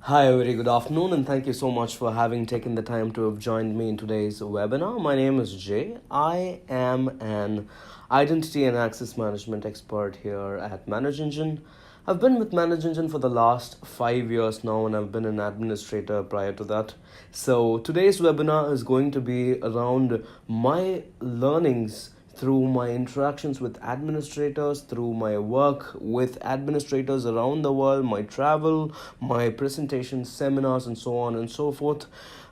Hi, a very good afternoon, and thank you so much for having taken the time to have joined me in today's webinar. My name is Jay. I am an identity and access management expert here at ManageEngine. I've been with ManageEngine for the last 5 years now, and I've been an administrator prior to that. So, today's webinar is going to be around my learnings through my interactions with administrators, through my work with administrators around the world, my travel, my presentations, seminars, and so on and so forth.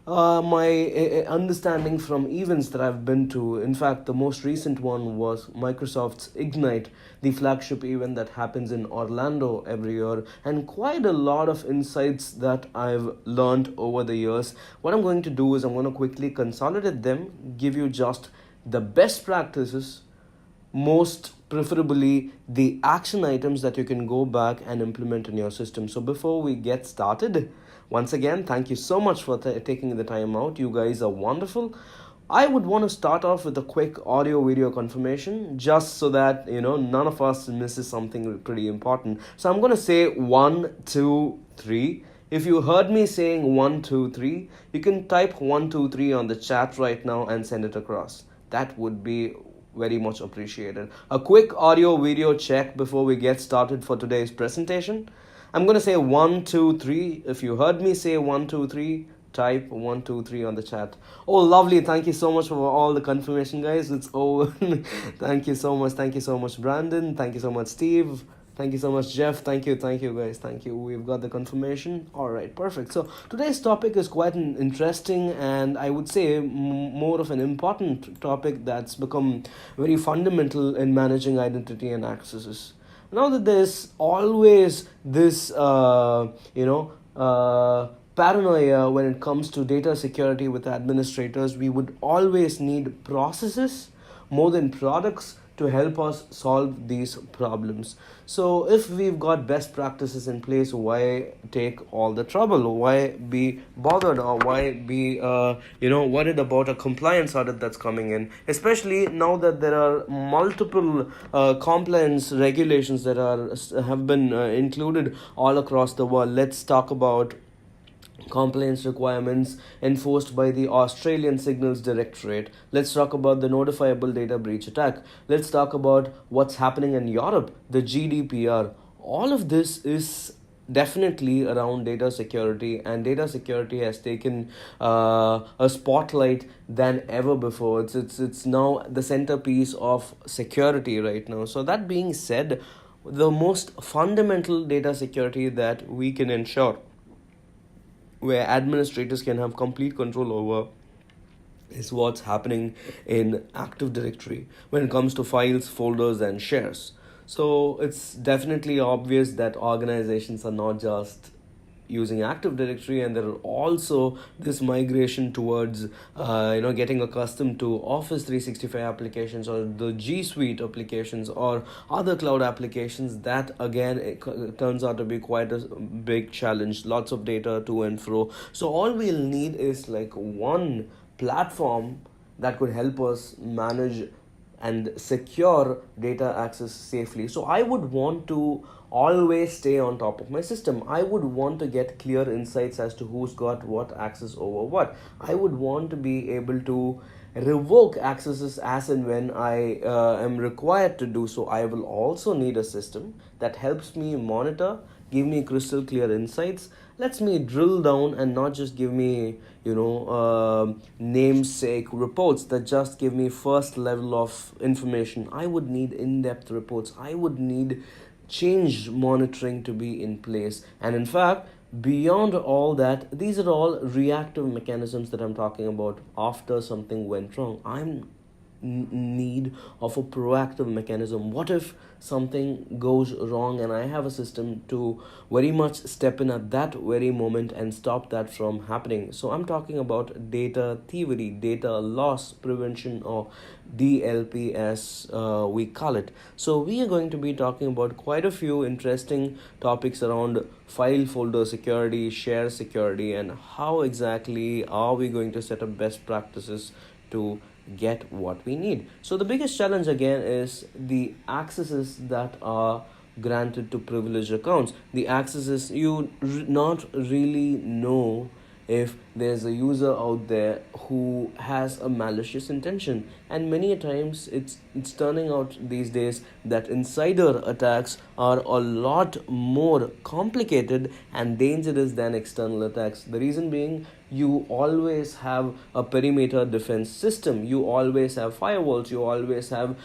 My understanding from events that I've been to. In fact, the most recent one was Microsoft's Ignite, the flagship event that happens in Orlando every year, and quite a lot of insights that I've learned over the years. What I'm going to do is I'm going to quickly consolidate them, give you just the best practices, most preferably the action items that you can go back and implement in your system. So before we get started, once again, thank you so much for taking the time out. You guys are wonderful. I would want to start off with a quick audio video confirmation just so that none of us misses something pretty important. So I'm going to say 1, 2, 3. If you heard me saying 1, 2, 3, you can type 1, 2, 3 on the chat right now and send it across. That would be very much appreciated. A quick audio video check before we get started for today's presentation. I'm going to say 1, 2, 3. If you heard me say 1, 2, 3, type 1, 2, 3 on the chat. Oh, lovely. Thank you so much for all the confirmation, guys. It's over. Thank you so much. Thank you so much, Brandon. Thank you so much, Steve. Thank you so much, Jeff. Thank you guys. Thank you. We've got the confirmation. All right, perfect. So today's topic is quite an interesting and I would say more of an important topic that's become very fundamental in managing identity and accesses. Now that there's always this, paranoia when it comes to data security with administrators, we would always need processes more than products to help us solve these problems. So if we've got best practices in place, why take all the trouble? Why be bothered, or why be worried about a compliance audit that's coming in? Especially now that there are multiple compliance regulations that have been included all across the world. Let's talk about compliance requirements enforced by the Australian Signals Directorate. Let's talk about the notifiable data breach attack. Let's talk about what's happening in Europe, the GDPR. All of this is definitely around data security, and data security has taken a spotlight than ever before. It's now the centerpiece of security right now. So that being said, the most fundamental data security that we can ensure, where administrators can have complete control over, is what's happening in Active Directory when it comes to files, folders, and shares. So it's definitely obvious that organizations are not just using Active Directory, and there are also this migration towards getting accustomed to Office 365 applications or the G Suite applications or other cloud applications. That again, it turns out to be quite a big challenge. Lots of data to and fro. So all we'll need is like one platform that could help us manage and secure data access safely. So I would want to always stay on top of my system. I would want to get clear insights as to who's got what access over what. I would want to be able to revoke accesses as and when I am required to do so. I will also need a system that helps me monitor, give me crystal clear insights, lets me drill down and not just give me namesake reports that just give me first level of information. I would need in-depth reports. I would need change monitoring to be in place. And in fact, beyond all that, these are all reactive mechanisms that I'm talking about. After something went wrong, I'm need of a proactive mechanism. What if something goes wrong and I have a system to very much step in at that very moment and stop that from happening? So I'm talking about data thievery, data loss prevention, or DLP as we call it. So we are going to be talking about quite a few interesting topics around file folder security, share security, and how exactly are we going to set up best practices to get what we need. So the biggest challenge again is the accesses that are granted to privileged accounts. The access is, not really know if there's a user out there who has a malicious intention, and many a times it's turning out these days that insider attacks are a lot more complicated and dangerous than external attacks. The reason being, you always have a perimeter defense system, you always have firewalls, you always have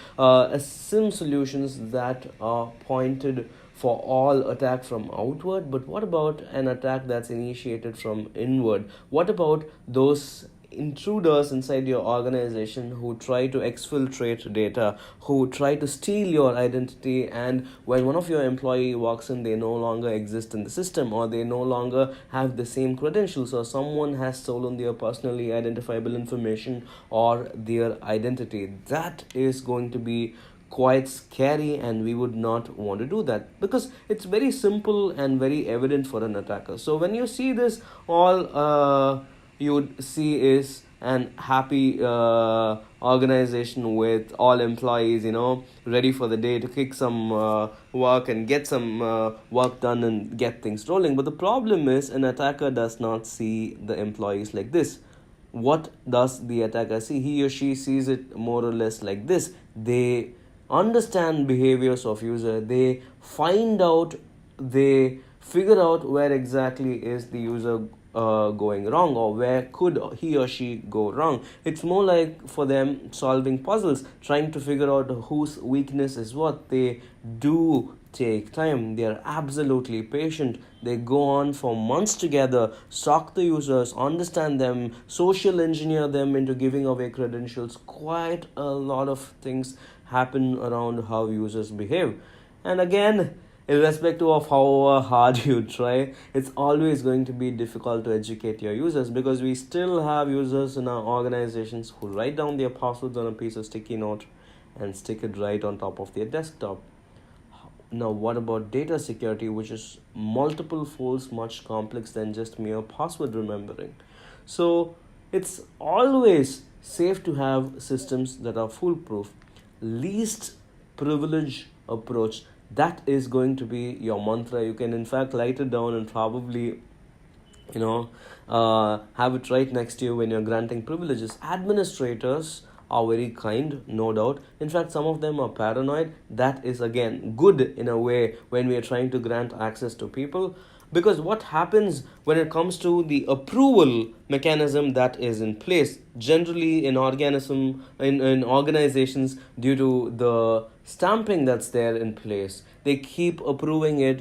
SIM solutions that are pointed for all attack from outward. But what about an attack that's initiated from inward? What about those intruders inside your organization who try to exfiltrate data, who try to steal your identity, and when one of your employee walks in, they no longer exist in the system, or they no longer have the same credentials, or someone has stolen their personally identifiable information or their identity? That is going to be quite scary, and we would not want to do that because it's very simple and very evident for an attacker. So when you see this, all you would see is an happy organization with all employees, ready for the day to kick some work and get some work done and get things rolling. But the problem is, an attacker does not see the employees like this. What does the attacker see? He or she sees it more or less like this. They understand behaviors of user, they figure out where exactly is the user going wrong, or where could he or she go wrong. It's more like for them solving puzzles, trying to figure out whose weakness is what. They do take time, they are absolutely patient, they go on for months together, stalk the users, understand them, social engineer them into giving away credentials. Quite a lot of things happen around how users behave. And again, irrespective of how hard you try, it's always going to be difficult to educate your users, because we still have users in our organizations who write down their passwords on a piece of sticky note and stick it right on top of their desktop. Now, what about data security, which is multiple folds much complex than just mere password remembering? So it's always safe to have systems that are foolproof. Least privilege approach, that is going to be your mantra. You can in fact write it down and probably have it right next to you when you're granting privileges. Administrators are very kind, no doubt. In fact, some of them are paranoid. That is again good in a way when we are trying to grant access to people, because what happens when it comes to the approval mechanism that is in place generally in organizations, due to the stamping that's there in place, they keep approving it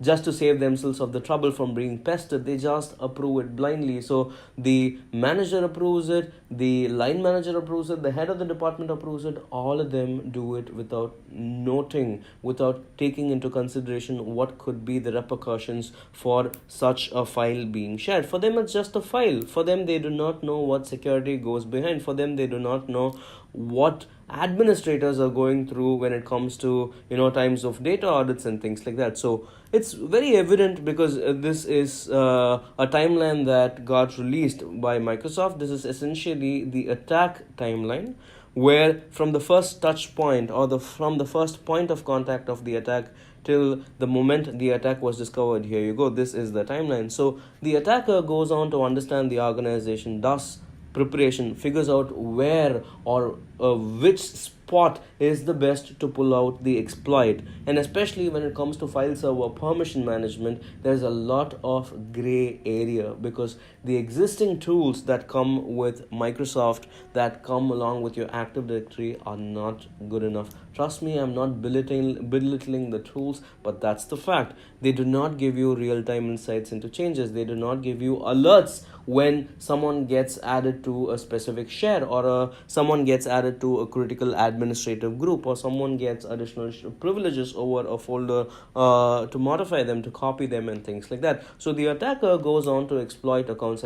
just to save themselves of the trouble from being pestered. They just approve it blindly. So the manager approves it, the line manager approves it, the head of the department approves it. All of them do it without noting, without taking into consideration what could be the repercussions for such a file being shared. For them, it's just a file. For them, they do not know what security goes behind. For them, they do not know what administrators are going through when it comes to times of data audits and things like that. So it's very evident, because this is a timeline that got released by Microsoft. This is essentially the attack timeline, where from the first touch point, or from the first point of contact of the attack till the moment the attack was discovered. Here you go, this is the timeline. So the attacker goes on to understand the organization, does preparation, figures out where or which spot is the best to pull out the exploit. And especially when it comes to file server permission management, there's a lot of gray area, because the existing tools that come with Microsoft, that come along with your Active Directory, are not good enough. Trust me, I'm not belittling the tools, but that's the fact. They do not give you real-time insights into changes. They do not give you alerts when someone gets added to a specific share, or someone gets added to a critical administrative group, or someone gets additional privileges over a folder to modify them, to copy them, and things like that. So the attacker goes on to exploit accounts.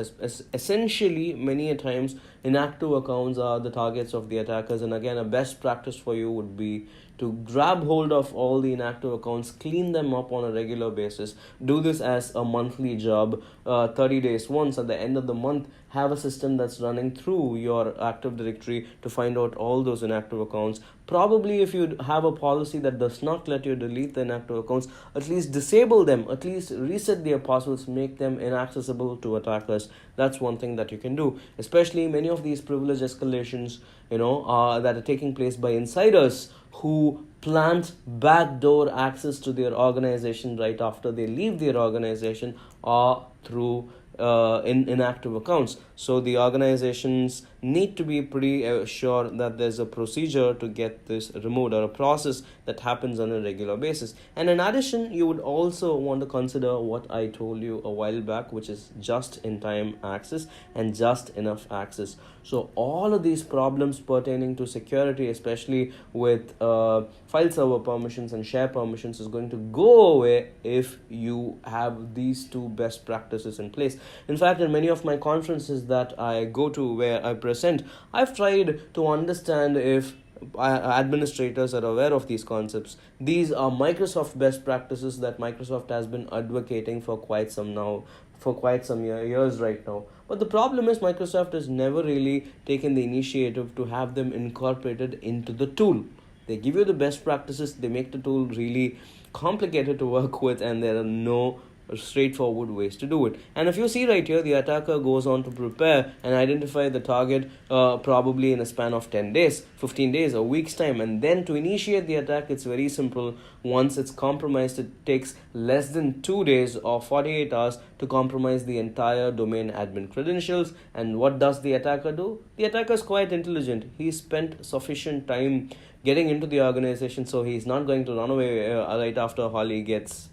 Essentially, many a times inactive accounts are the targets of the attackers. And again, a best practice for you would be to grab hold of all the inactive accounts, clean them up on a regular basis. Do this as a monthly job, 30 days once. At the end of the month, have a system that's running through your Active Directory to find out all those inactive accounts. Probably if you have a policy that does not let you delete the inactive accounts, at least disable them, at least reset their passwords, make them inaccessible to attackers. That's one thing that you can do. Especially many of these privilege escalations, that are taking place by insiders who plant backdoor access to their organization right after they leave their organization, or through in inactive accounts. So the organizations need to be pretty sure that there's a procedure to get this removed, or a process that happens on a regular basis. And in addition, you would also want to consider what I told you a while back, which is just in time access and just enough access. So all of these problems pertaining to security, especially with file server permissions and share permissions, is going to go away if you have these two best practices in place. In fact, in many of my conferences that I go to where I present, I've tried to understand if administrators are aware of these concepts. These are Microsoft best practices that Microsoft has been advocating for quite some years right now. But the problem is Microsoft has never really taken the initiative to have them incorporated into the tool. They give you the best practices, they make the tool really complicated to work with, and there are no straightforward ways to do it. And if you see right here, the attacker goes on to prepare and identify the target probably in a span of 10 days, 15 days, a week's time. And then to initiate the attack, it's very simple. Once it's compromised, it takes less than 2 days or 48 hours to compromise the entire domain admin credentials. And what does the attacker do? The attacker is quite intelligent. He spent sufficient time getting into the organization, so he's not going to run away right after Holly gets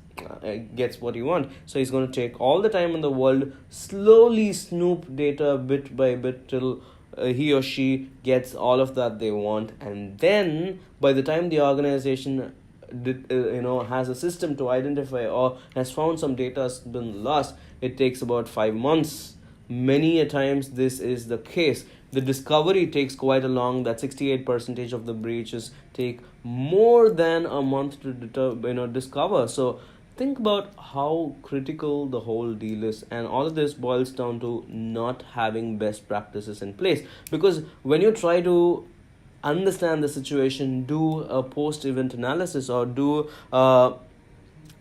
what he wants. So he's going to take all the time in the world, slowly snoop data bit by bit till he or she gets all of that they want. And then by the time the organization has a system to identify or has found some data has been lost, it takes about 5 months. Many a times this is the case. The discovery takes quite a long, that 68% of the breaches take more than a month to discover. So think about how critical the whole deal is, and all of this boils down to not having best practices in place. Because when you try to understand the situation, do a post-event analysis or do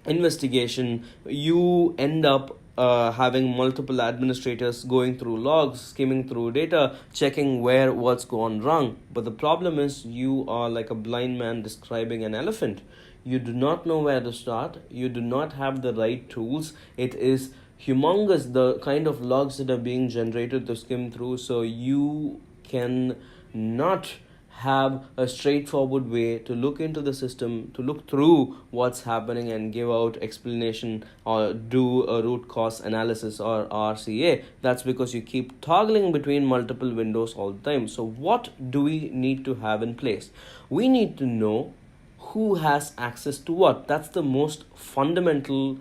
investigation, you end up having multiple administrators going through logs, skimming through data, checking what's gone wrong. But the problem is you are like a blind man describing an elephant. You do not know where to start. You do not have the right tools. It is humongous, the kind of logs that are being generated to skim through. So you can not have a straightforward way to look into the system, to look through what's happening and give out explanation or do a root cause analysis or RCA. That's because you keep toggling between multiple windows all the time. So what do we need to have in place? We need to know who has access to what. That's the most fundamental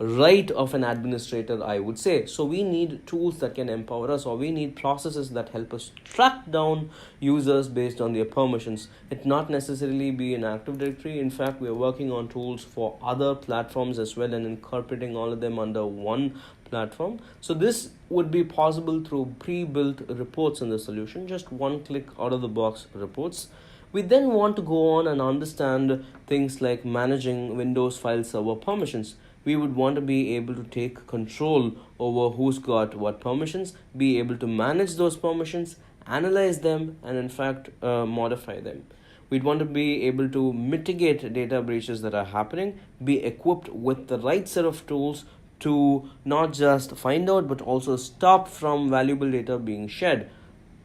right of an administrator, I would say. So we need tools that can empower us, or we need processes that help us track down users based on their permissions. It not necessarily be an Active Directory. In fact, we are working on tools for other platforms as well and incorporating all of them under one platform. So this would be possible through pre-built reports in the solution, just one click out of the box reports. We then want to go on and understand things like managing Windows file server permissions. We would want to be able to take control over who's got what permissions, be able to manage those permissions, analyze them, and in fact modify them. We'd want to be able to mitigate data breaches that are happening, be equipped with the right set of tools to not just find out but also stop from valuable data being shared.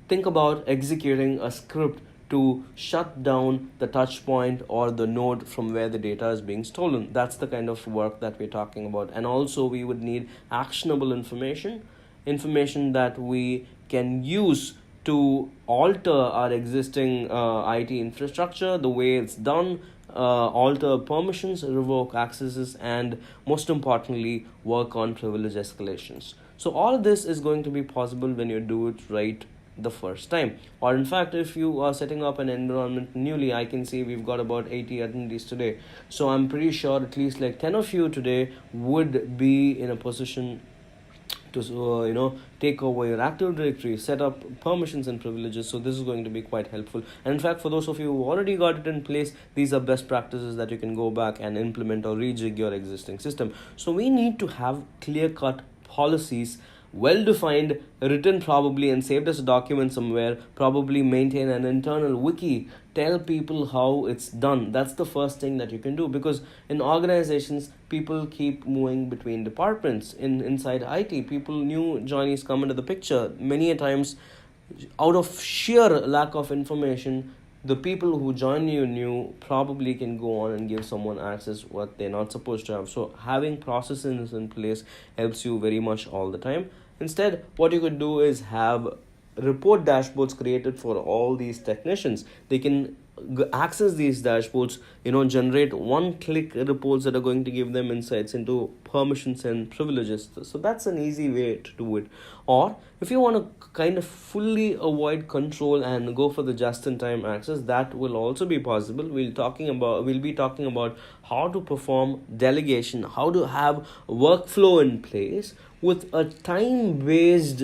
Think about executing a script to shut down the touch point or the node from where the data is being stolen. That's the kind of work that we're talking about. And also we would need actionable information that we can use to alter our existing IT infrastructure, the way it's done, alter permissions, revoke accesses, and most importantly, work on privilege escalations. So all of this is going to be possible when you do it right the first time. Or in fact, if you are setting up an environment newly, I can see we've got about 80 attendees today. So I'm pretty sure at least like 10 of you today would be in a position to take over your Active Directory, set up permissions and privileges. So this is going to be quite helpful. And in fact, for those of you who already got it in place, these are best practices that you can go back and implement or rejig your existing system. So we need to have clear-cut policies, well defined, written probably and saved as a document somewhere, probably maintain an internal wiki, tell people how it's done. That's the first thing that you can do, because in organizations people keep moving between departments. Inside IT, people, new joinees come into the picture. Many a times, out of sheer lack of information, the people who join you new probably can go on and give someone access what they're not supposed to have. So having processes in place helps you very much all the time. Instead, what you could do is have report dashboards created for all these technicians. They can access these dashboards, generate one-click reports that are going to give them insights into permissions and privileges. So that's an easy way to do it. Or if you want to kind of fully avoid control and go for the just-in-time access, that will also be possible. We'll be talking about how to perform delegation, how to have workflow in place with a time-based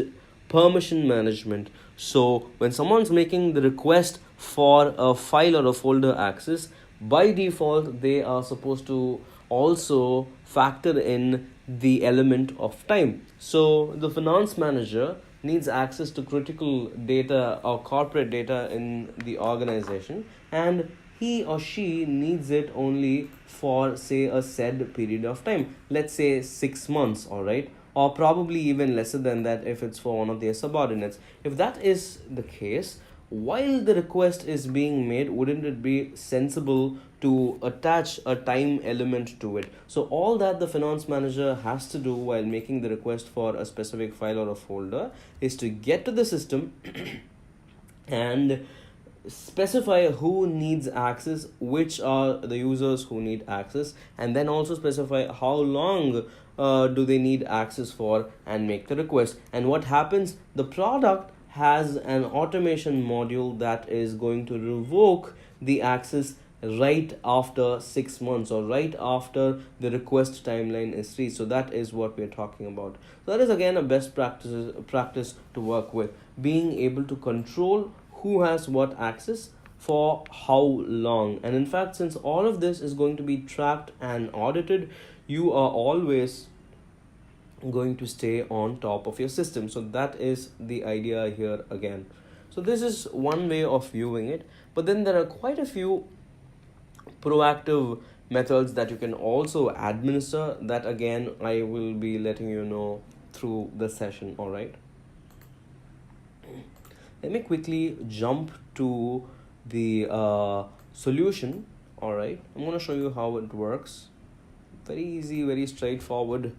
permission management. So when someone's making the request for a file or a folder access, by default they are supposed to also factor in the element of time. So the finance manager needs access to critical data or corporate data in the organization, and he or she needs it only for, say, a said period of time, let's say 6 months, all right, or probably even lesser than that if it's for one of their subordinates. If that is the case, while the request is being made, wouldn't it be sensible to attach a time element to it? So all that the finance manager has to do while making the request for a specific file or a folder is to get to the system and specify who needs access, which are the users who need access, and then also specify how long do they need access for, and make the request. And what happens, the product has an automation module that is going to revoke the access right after 6 months or right after the request timeline is reached. So that is what we're talking about. So that is again a best practice to work with, being able to control who has what access for how long. And in fact, since all of this is going to be tracked and audited, you are always going to stay on top of your system. So that is the idea here again. So this is one way of viewing it, but then there are quite a few proactive methods that you can also administer, that again I will be letting you know through the session. All right, let me quickly jump to the solution. All right, I'm going to show you how it works. Very easy, very straightforward.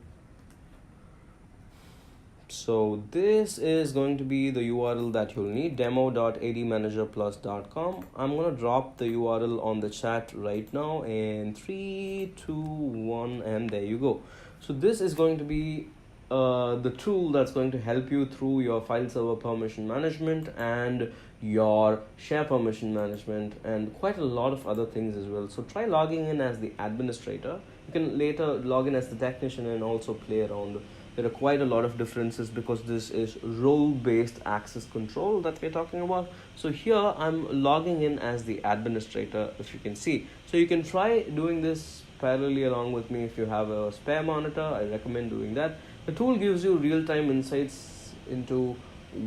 So this is going to be the URL that you'll need, demo.admanagerplus.com. I'm going to drop the URL on the chat right now in 3, 2, 1, and there you go. So this is going to be the tool that's going to help you through your file server permission management and your share permission management and quite a lot of other things as well. So try logging in as the administrator. You can later log in as the technician and also play around. There are quite a lot of differences because this is role-based access control that we're talking about. So here I'm logging in as the administrator, if you can see. So you can try doing this parallelly along with me. If you have a spare monitor, I recommend doing that. The tool gives you real-time insights into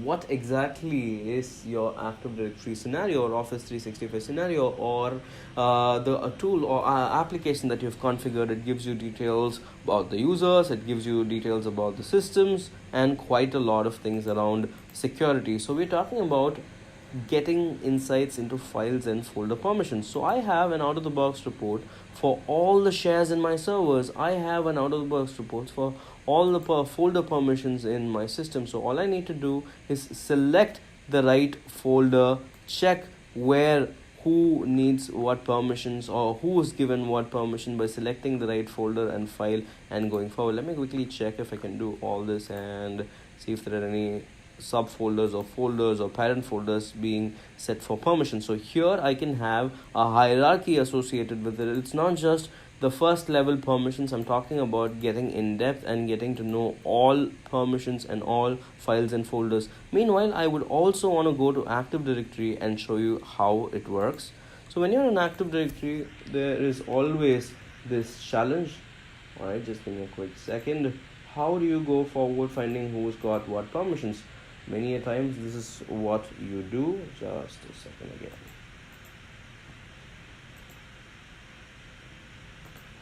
what exactly is your Active Directory scenario or Office 365 scenario, or the tool or application that you've configured. It gives you details about the users, it gives you details about the systems, and quite a lot of things around security. So we're talking about getting insights into files and folder permissions. So I have an out-of-the-box report for all the shares in my servers. I have an out-of-the-box report for all the folder permissions in my system. So all I need to do is select the right folder, check who needs what permissions or who is given what permission by selecting the right folder and file and going forward. Let me quickly check if I can do all this and see if there are any subfolders or folders or parent folders being set for permission. So here I can have a hierarchy associated with it. It's not just the first level permissions. I'm talking about getting in depth and getting to know all permissions and all files and folders. Meanwhile, I would also want to go to Active Directory and show you how it works. So when you're in Active Directory, there is always this challenge. All right, just give me a quick second. How do you go forward finding who's got what permissions? Many a times this is what you do. Just a second again.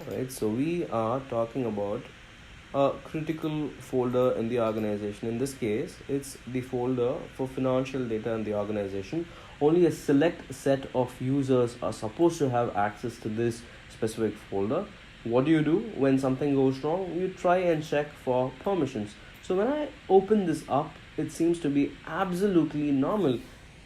Alright, so we are talking about a critical folder in the organization. In this case, it's the folder for financial data in the organization. Only a select set of users are supposed to have access to this specific folder. What do? When something goes wrong, you try and check for permissions. So when I open this up, it seems to be absolutely normal.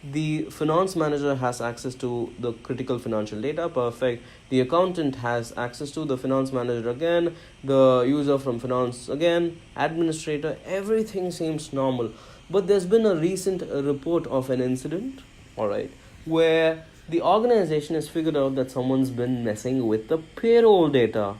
The finance manager has access to the critical financial data, perfect. The accountant has access to the finance manager again, the user from finance again, administrator, everything seems normal. But there's been a recent report of an incident, alright, where the organization has figured out that someone's been messing with the payroll data.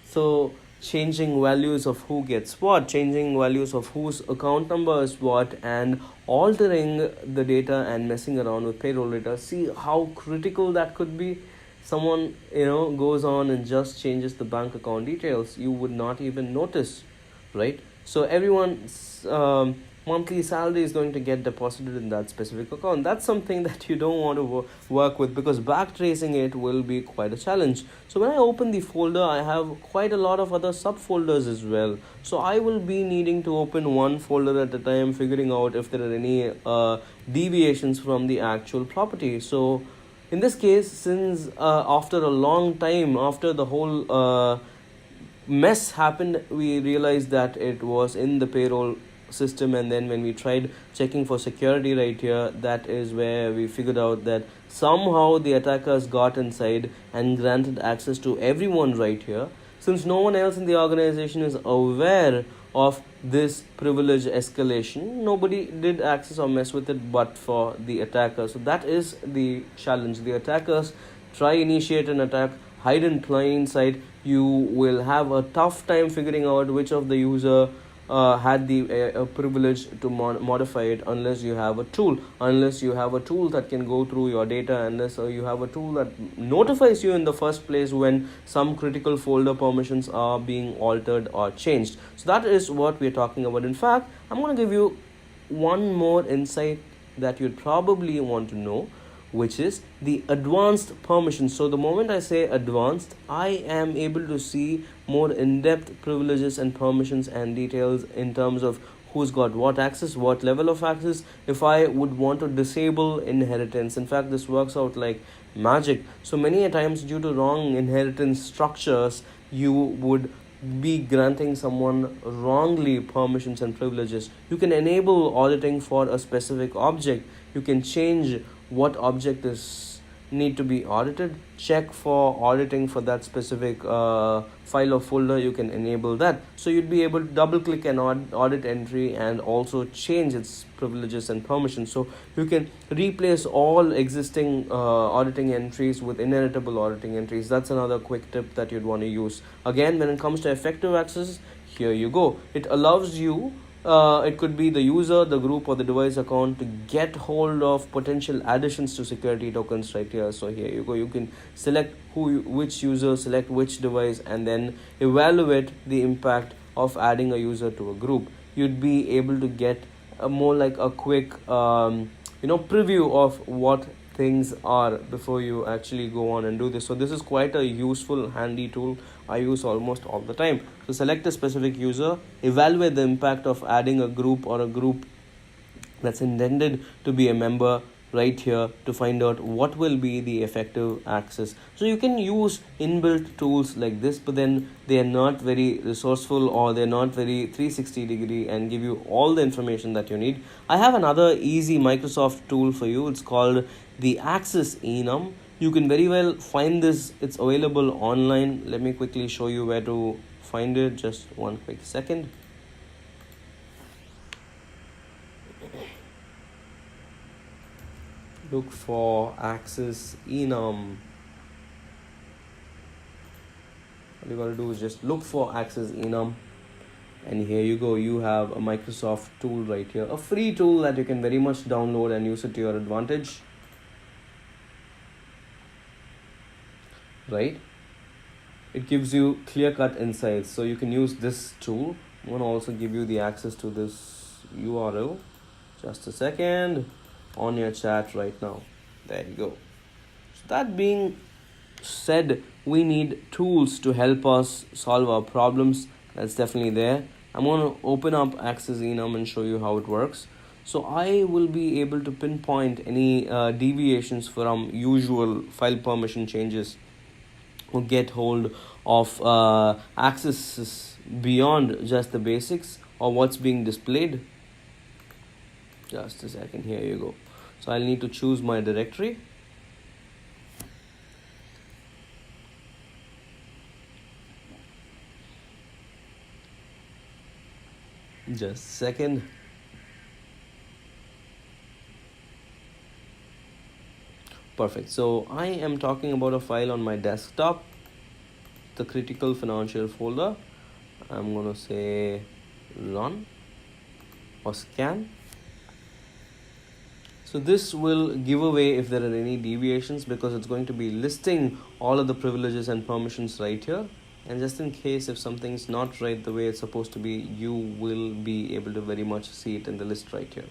So changing values of who gets what, changing values of whose account number is what, and altering the data and messing around with payroll data. See how critical that could be. Someone goes on and just changes the bank account details, you would not even notice, right? So everyone's monthly salary is going to get deposited in that specific account. That's something that you don't want to work with, because backtracing it will be quite a challenge. So when I open the folder, I have quite a lot of other subfolders as well. So I will be needing to open one folder at a time, figuring out if there are any deviations from the actual property. So in this case, since after a long time, after the whole mess happened, we realized that it was in the payroll system, and then when we tried checking for security right here, that is where we figured out that somehow the attackers got inside and granted access to everyone right here. Since no one else in the organization is aware of this privilege escalation, nobody did access or mess with it but for the attacker. So that is the challenge. The attackers try initiate an attack, hide in plain sight. You will have a tough time figuring out which of the user had the privilege to modify it, unless you have a tool that can go through your data, unless you have a tool that notifies you in the first place when some critical folder permissions are being altered or changed. So that is what we're talking about. In fact, I'm going to give you one more insight that you'd probably want to know, which is the advanced permissions. So the moment I say advanced, I am able to see more in-depth privileges and permissions and details in terms of who's got what access, what level of access, if I would want to disable inheritance. In fact, this works out like magic. So many a times, due to wrong inheritance structures, you would be granting someone wrongly permissions and privileges. You can enable auditing for a specific object. You can change what object is need to be audited, check for auditing for that specific file or folder. You can enable that, so you'd be able to double click an audit entry and also change its privileges and permissions. So you can replace all existing auditing entries with inheritable auditing entries. That's another quick tip that you'd want to use. Again, when it comes to effective access, here you go. It allows you, it could be the user, the group, or the device account, to get hold of potential additions to security tokens right here. So here you go. You can select which user, select which device, and then evaluate the impact of adding a user to a group. You'd be able to get a more like a quick preview of what things are before you actually go on and do this. So this is quite a useful, handy tool I use almost all the time. So select a specific user, evaluate the impact of adding a group or a group that's intended to be a member right here to find out what will be the effective access. So you can use inbuilt tools like this, but then they are not very resourceful, or they're not very 360 degree and give you all the information that you need. I have another easy Microsoft tool for you. It's called the Access Enum. You can very well find this. It's available online. Let me quickly show you where to find it. Just one quick second. look for access enum. What you gotta do is just look for access enum, and here you go. You have a Microsoft tool right here, a free tool that you can very much download and use it to your advantage, right? It gives you clear-cut insights, so you can use this tool. I'm gonna also give you the access to this URL. Just a second, on your chat right now. There you go. So that being said, we need tools to help us solve our problems. That's definitely there. I'm going to open up Access Enum and show you how it works. So I will be able to pinpoint any deviations from usual file permission changes, or get hold of accesses beyond just the basics or what's being displayed. Just a second, here you go. So I'll need to choose my directory. Just a second. Perfect. So I am talking about a file on my desktop, the critical financial folder. I'm going to say run or scan. So this will give away if there are any deviations, because it's going to be listing all of the privileges and permissions right here. And just in case if something's not right the way it's supposed to be, you will be able to very much see it in the list right here.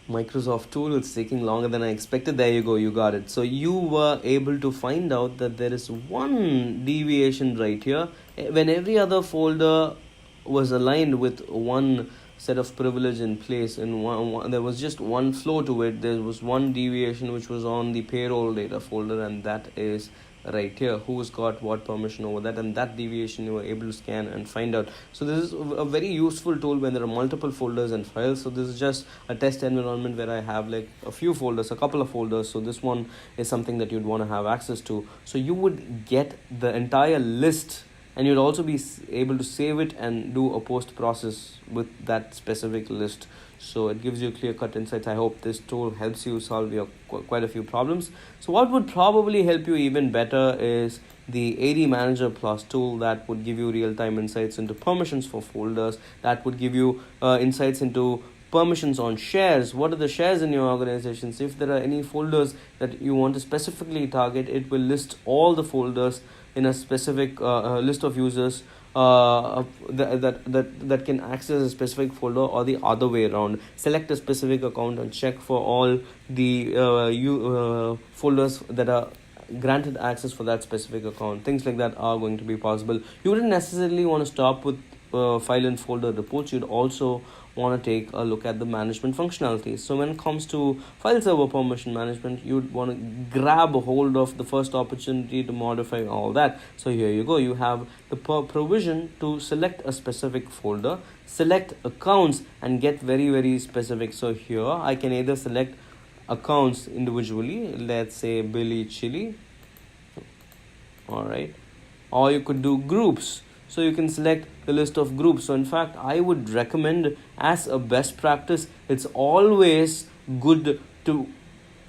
Microsoft tool, it's taking longer than I expected. There you go, you got it. So you were able to find out that there is one deviation right here. When every other folder was aligned with one set of privilege in place, and there was just one flow to it, there was one deviation which was on the payroll data folder, and that is right here, who's got what permission over that, and that deviation you were able to scan and find out. So this is a very useful tool when there are multiple folders and files. So this is just a test environment where I have like a few folders, a couple of folders. So this one is something that you'd want to have access to. So you would get the entire list, and you'd also be able to save it and do a post process with that specific list. So it gives you clear-cut insights. I hope this tool helps you solve your quite a few problems. So what would probably help you even better is the AD Manager Plus tool, that would give you real-time insights into permissions for folders, that would give you insights into permissions on shares. What are the shares in your organizations? If there are any folders that you want to specifically target, it will list all the folders in a specific list of users that can access a specific folder, or the other way around. Select a specific account and check for all the folders that are granted access for that specific account. Things like that are going to be possible. You wouldn't necessarily want to stop with file and folder reports. You'd also want to take a look at the management functionalities. So when it comes to file server permission management, you'd want to grab a hold of the first opportunity to modify all that. So here you go, you have the provision to select a specific folder, select accounts, and get very specific. So here I can either select accounts individually, let's say Billy Chili, all right, or you could do groups. So you can select the list of groups. So in fact, I would recommend, as a best practice, it's always good to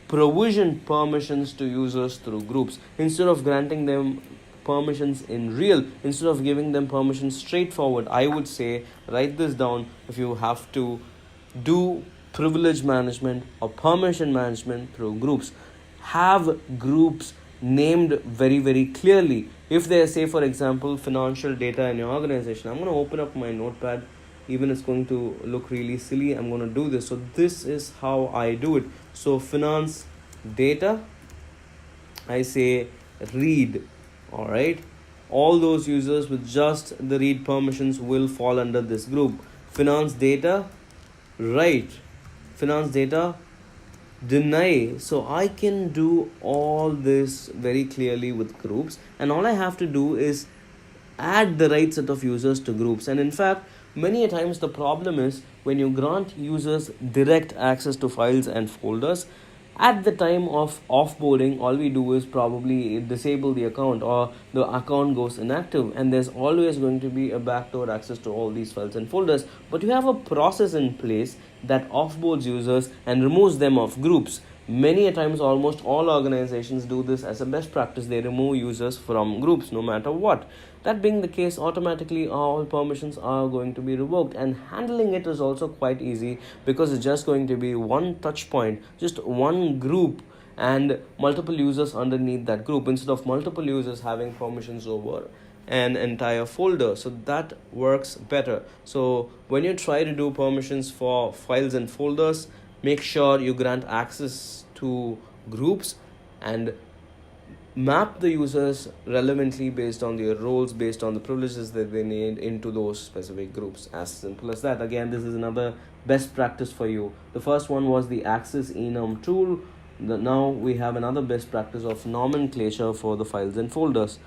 provision permissions to users through groups. Instead of granting them permissions in real, instead of giving them permissions straightforward, I would say write this down. If you have to do privilege management or permission management through groups, have groups named very clearly. If they say, for example, financial data in your organization, I'm going to open up my notepad. Even it's going to look really silly, I'm going to do this. So this is how I do it. So finance data, I say read. All right, all those users with just the read permissions will fall under this group. Finance data, write. Finance data, deny. So I can do all this very clearly with groups, and all I have to do is add the right set of users to groups. And in fact, many a times the problem is when you grant users direct access to files and folders, At the time of offboarding, all we do is probably disable the account, or the account goes inactive, and there's always going to be a backdoor access to all these files and folders. But you have a process in place that offboards users and removes them of groups. Many a times, almost all organizations do this as a best practice. They remove users from groups no matter what. That being the case, automatically all permissions are going to be revoked, and handling it is also quite easy because it's just going to be one touch point, just one group, and multiple users underneath that group instead of multiple users having permissions over an entire folder. So that works better. So when you try to do permissions for files and folders, make sure you grant access to groups and map the users relevantly based on their roles, based on the privileges that they need into those specific groups. As simple as that. Again, this is another best practice for you. The first one was the access enum tool. Now we have another best practice of nomenclature for the files and folders.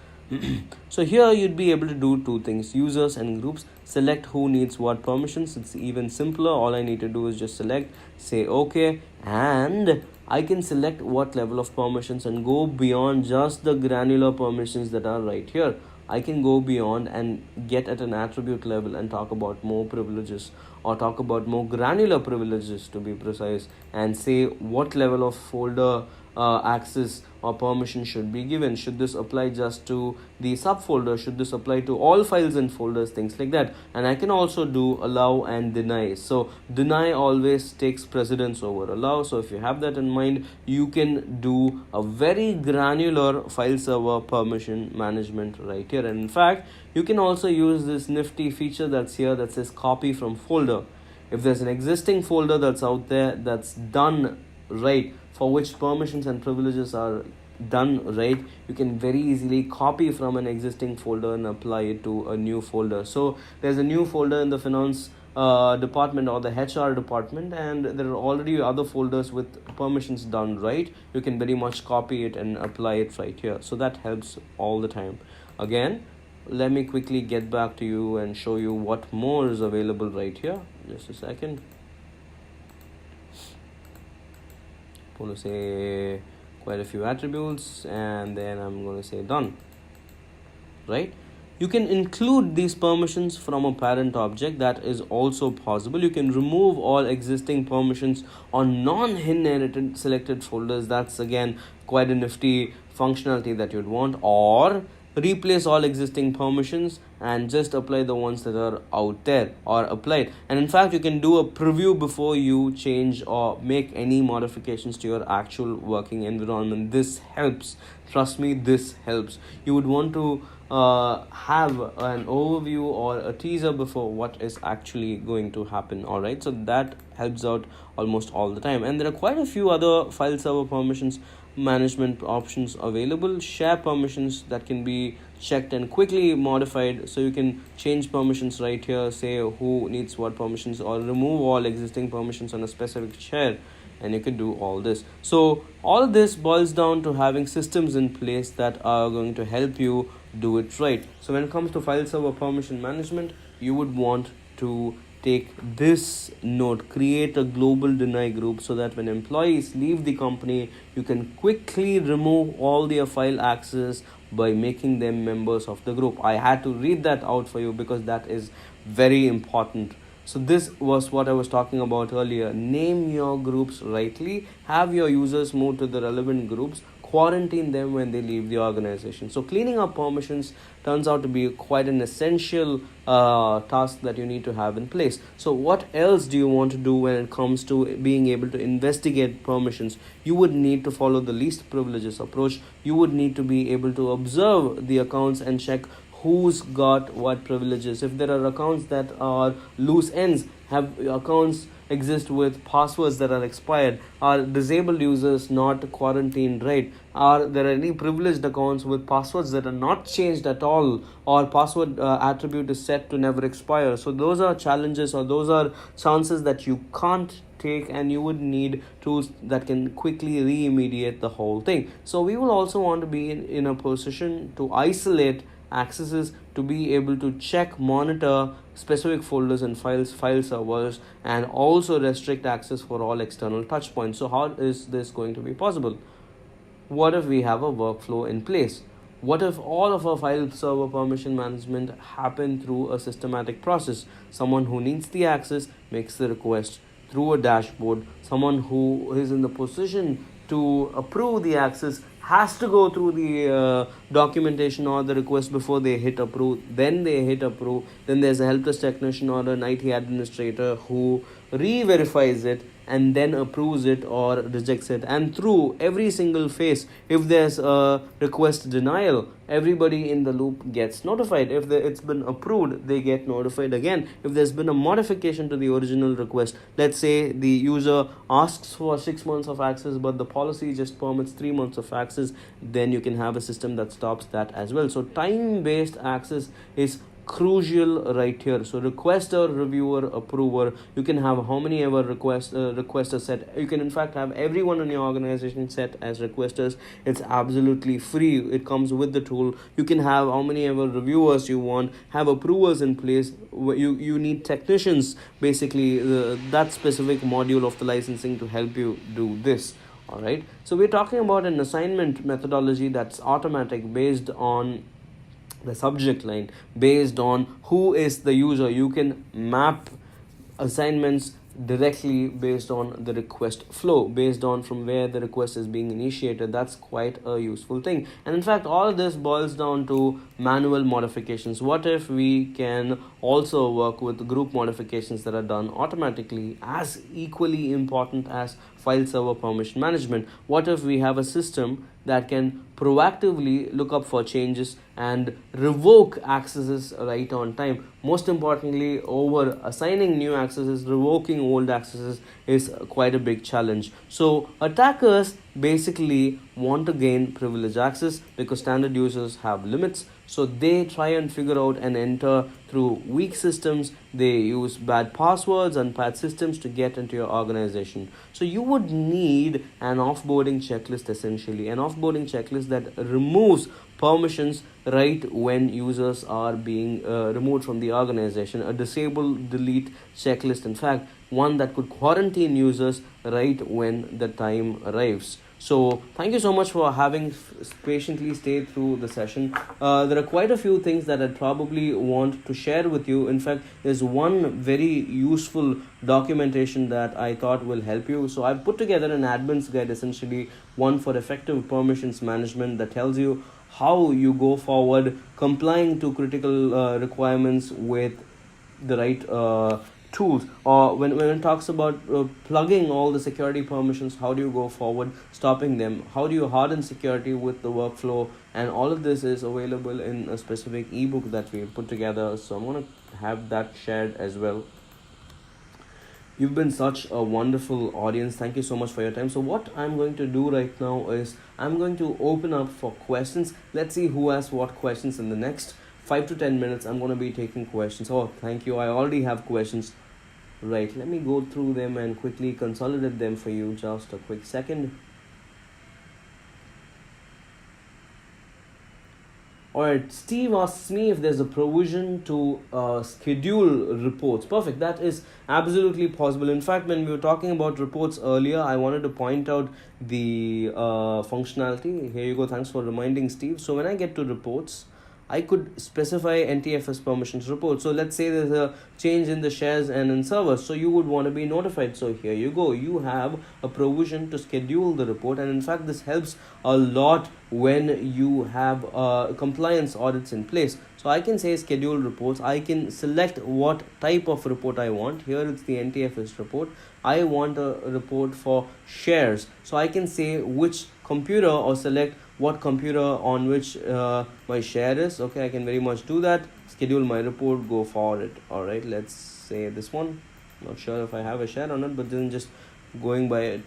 So here you'd be able to do two things: users and groups. Select who needs what permissions. It's even simpler. All I need to do is just select, say OK, and I can select what level of permissions and go beyond just the granular permissions that are right here. I can go beyond and get at an attribute level and talk about more privileges, or talk about more granular privileges to be precise, and say what level of folder access or permission should be given. Should this apply just to the subfolder? Should this apply to all files and folders? Things like that. And I can also do allow and deny. So deny always takes precedence over allow. So if you have that in mind, you can do a very granular file server permission management right here. And in fact, you can also use this nifty feature that's here that says copy from folder. If there's an existing folder that's out there that's done right, for which permissions and privileges are done right, you can very easily copy from an existing folder and apply it to a new folder. So there's a new folder in the finance department or the HR department, and there are already other folders with permissions done right. You can very much copy it and apply it right here. So that helps all the time. Again, let me quickly get back to you and show you what more is available right here. Just a second. I'm going to say quite a few attributes, and then I'm going to say done. Right? You can include these permissions from a parent object. That is also possible. You can remove all existing permissions on non-inherited selected folders. That's again quite a nifty functionality that you'd want. Or replace all existing permissions and just apply the ones that are out there or applied. And in fact, you can do a preview before you change or make any modifications to your actual working environment. This helps. Trust me, this helps. You would want to have an overview or a teaser before what is actually going to happen. All right, so that helps out almost all the time. And there are quite a few other file server permissions management options available. Share permissions that can be checked and quickly modified. So you can change permissions right here, say who needs what permissions, or remove all existing permissions on a specific share, and you can do all this. So all this boils down to having systems in place that are going to help you do it right. So when it comes to file server permission management, you would want to take this note: create a global deny group, so that when employees leave the company, you can quickly remove all their file access by making them members of the group. I had to read that out for you because that is very important. So this was what I was talking about earlier. Name your groups rightly, have your users move to the relevant groups, quarantine them when they leave the organization. So cleaning up permissions turns out to be quite an essential task that you need to have in place. So what else do you want to do when it comes to being able to investigate permissions? You would need to follow the least privileges approach. You would need to be able to observe the accounts and check who's got what privileges. If there are accounts that are loose ends, have accounts exist with passwords that are expired, are disabled users not quarantined right, are there any privileged accounts with passwords that are not changed at all, or password attribute is set to never expire. So those are challenges, or those are chances that you can't take, and you would need tools that can quickly remediate the whole thing. So we will also want to be in a position to isolate accesses to be able to check, monitor specific folders and file servers, and also restrict access for all external touch points. So how is this going to be possible? What if we have a workflow in place? What if all of our file server permission management happen through a systematic process? Someone who needs the access makes the request through a dashboard. Someone who is in the position to approve the access has to go through the documentation or the request before they hit approve. Then they hit approve. Then there's a help desk technician or an IT administrator who re-verifies it and then approves it or rejects it. And through every single phase, if there's a request denial, everybody in the loop gets notified. If it's been approved, they get notified again. If there's been a modification to the original request, let's say the user asks for 6 months of access but the policy just permits 3 months of access, then you can have a system that stops that as well. So time-based access is crucial right here. So requester, reviewer, approver, you can have how many ever requesters set. You can in fact have everyone in your organization set as requesters. It's absolutely free. It comes with the tool. You can have how many ever reviewers you want, have approvers in place. You need technicians, basically that specific module of the licensing to help you do this. Alright, so we're talking about an assignment methodology that's automatic, based on the subject line, based on who is the user. You can map assignments directly based on the request flow, based on from where the request is being initiated. That's quite a useful thing. And in fact, all this boils down to manual modifications. What if we can also work with group modifications that are done automatically, as equally important as file server permission management? What if we have a system that can proactively look up for changes and revoke accesses right on time? Most importantly, over assigning new accesses, revoking old accesses is quite a big challenge. So attackers basically want to gain privileged access because standard users have limits. So they try and figure out and enter through weak systems. They use bad passwords and bad systems to get into your organization. So you would need an offboarding checklist, essentially an offboarding checklist that removes permissions right when users are being removed from the organization. A disable delete checklist, in fact, one that could quarantine users right when the time arrives. So thank you so much for having patiently stayed through the session. There are quite a few things that I'd probably want to share with you. In fact, there's one very useful documentation that I thought will help you. So I've put together an admin's guide, essentially one for effective permissions management, that tells you how you go forward complying to critical requirements with the right tools, or when it talks about plugging all the security permissions, how do you go forward stopping them, how do you harden security with the workflow, and all of this is available in a specific ebook that we put together. So I'm going to have that shared as well. You've been such a wonderful audience. Thank you so much for your time. So what I'm going to do right now is I'm going to open up for questions. Let's see who has what questions. In the next 5 to 10 minutes I'm going to be taking questions. Oh, thank you. I already have questions. Right, let me go through them and quickly consolidate them for you. Just a quick second. Alright, Steve asks me if there's a provision to schedule reports. Perfect, that is absolutely possible. In fact, when we were talking about reports earlier, I wanted to point out the functionality. Here you go, thanks for reminding, Steve. So when I get to reports, I could specify NTFS permissions report. So let's say there's a change in the shares and in servers, so you would want to be notified. So here you go, you have a provision to schedule the report. And in fact, this helps a lot when you have compliance audits in place. So I can say schedule reports. I can select what type of report I want. Here it's the NTFS report. I want a report for shares, so I can say which computer, or select what computer on which my share is. Okay, I can very much do that. Schedule my report, go for it. All right, let's say this one. Not sure if I have a share or not, but then just going by it.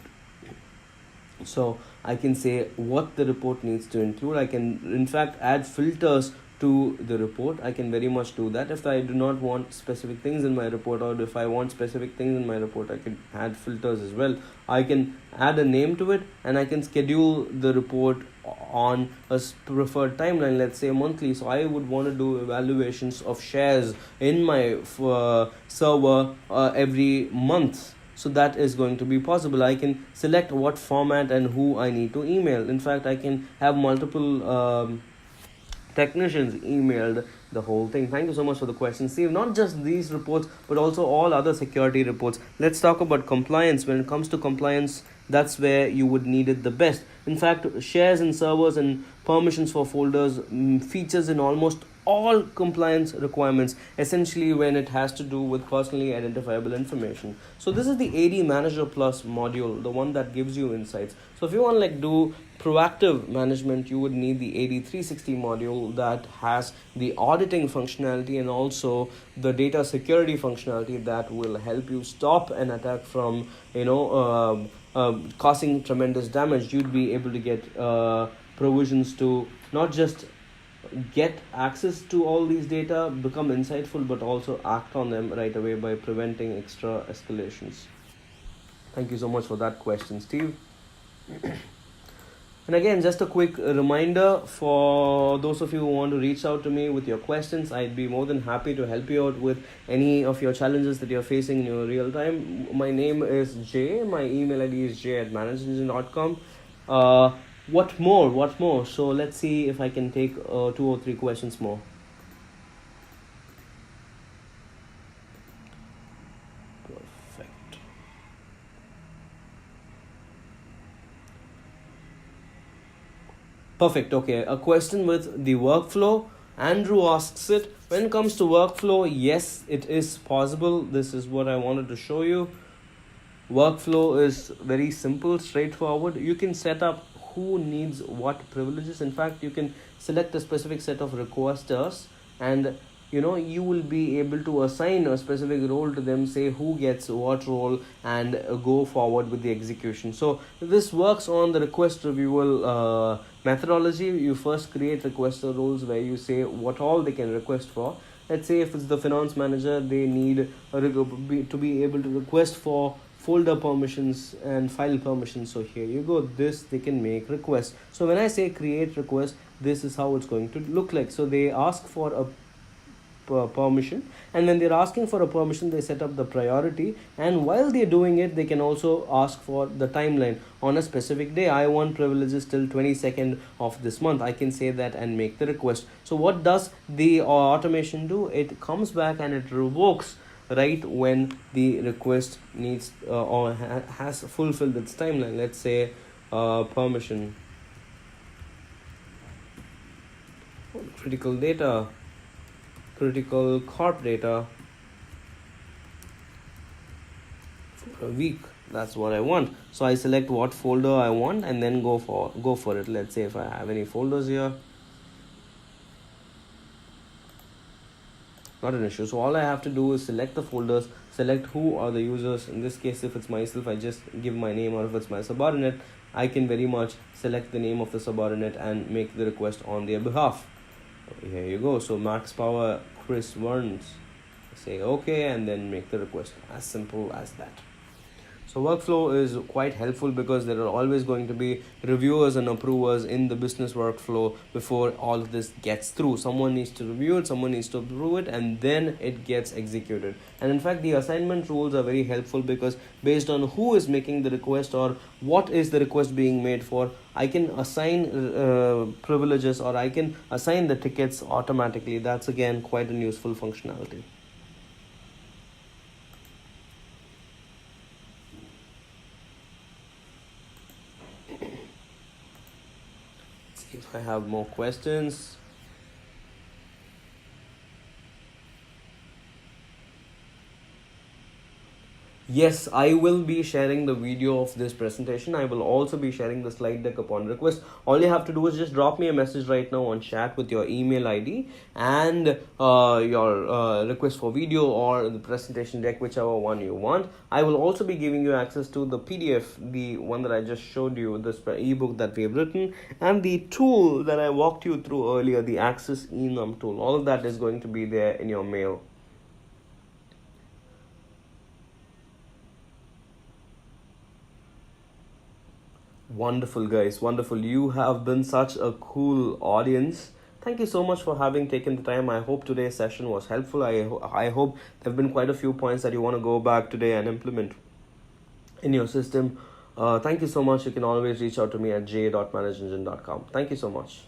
So I can say what the report needs to include. I can in fact add filters to the report, I can very much do that. If I do not want specific things in my report, or if I want specific things in my report, I can add filters as well. I can add a name to it, and I can schedule the report on a preferred timeline, let's say monthly. So I would want to do evaluations of shares in my server every month. So that is going to be possible. I can select what format and who I need to email. In fact, I can have multiple technicians emailed the whole thing. Thank you so much for the question, Steve. Not just these reports, but also all other security reports. Let's talk about compliance. When it comes to compliance, that's where you would need it the best. In fact, shares in servers and permissions for folders features in almost all compliance requirements, essentially when it has to do with personally identifiable information. So this is the AD Manager Plus module, the one that gives you insights. So if you want to do proactive management, you would need the AD 360 module that has the auditing functionality and also the data security functionality that will help you stop an attack from causing tremendous damage. You'd be able to get provisions to not just get access to all these data, become insightful, but also act on them right away by preventing extra escalations. Thank you so much for that question, Steve. And again, just a quick reminder for those of you who want to reach out to me with your questions. I'd be more than happy to help you out with any of your challenges that you're facing in your real time. My name is Jay. My email ID is jay@manageengine.com. What more? So let's see if I can take 2 or 3 questions more. Perfect. Perfect. Okay, a question with the workflow. Andrew asks it. When it comes to workflow, yes, it is possible. This is what I wanted to show you. Workflow is very simple, straightforward. You can set up who needs what privileges. In fact, you can select a specific set of requesters, and you will be able to assign a specific role to them, say who gets what role, and go forward with the execution. So this works on the request reviewal methodology. You first create requester roles where you say what all they can request for. Let's say if it's the finance manager, they need to be able to request for folder permissions and file permissions. So here you go, this they can make requests. So when I say create request, this is how it's going to look like. So they ask for a permission, and when they're asking for a permission, they set up the priority, and while they're doing it, they can also ask for the timeline. On a specific day, I want privileges till 22nd of this month. I can say that and make the request. So what does the automation do? It comes back and it revokes right when the request needs or has fulfilled its timeline. Let's say permission, critical data, critical corp data for a week. That's what I want. So I select what folder I want and then go for it. Let's say if I have any folders here, not an issue. So all I have to do is select the folders, select who are the users. In this case, if it's myself, I just give my name, or if it's my subordinate, I can very much select the name of the subordinate and make the request on their behalf. Here you go. So max power Chris Burns. Say okay and then make the request. As simple as that. So workflow is quite helpful because there are always going to be reviewers and approvers in the business workflow before all of this gets through. Someone needs to review it, someone needs to approve it, and then it gets executed. And in fact, the assignment rules are very helpful because based on who is making the request or what is the request being made for, I can assign privileges, or I can assign the tickets automatically. That's again quite an useful functionality. If I have more questions. Yes, I will be sharing the video of this presentation. I will also be sharing the slide deck upon request. All you have to do is just drop me a message right now on chat with your email ID and your request for video or the presentation deck, whichever one you want. I will also be giving you access to the PDF, the one that I just showed you, this ebook that we have written, and the tool that I walked you through earlier, the Access Enum tool. All of that is going to be there in your mail. Wonderful, guys. Wonderful. You have been such a cool audience. Thank you so much for having taken the time. I hope today's session was helpful. I hope there have been quite a few points that you want to go back today and implement in your system. Thank you so much. You can always reach out to me at j.manageengine.com. Thank you so much.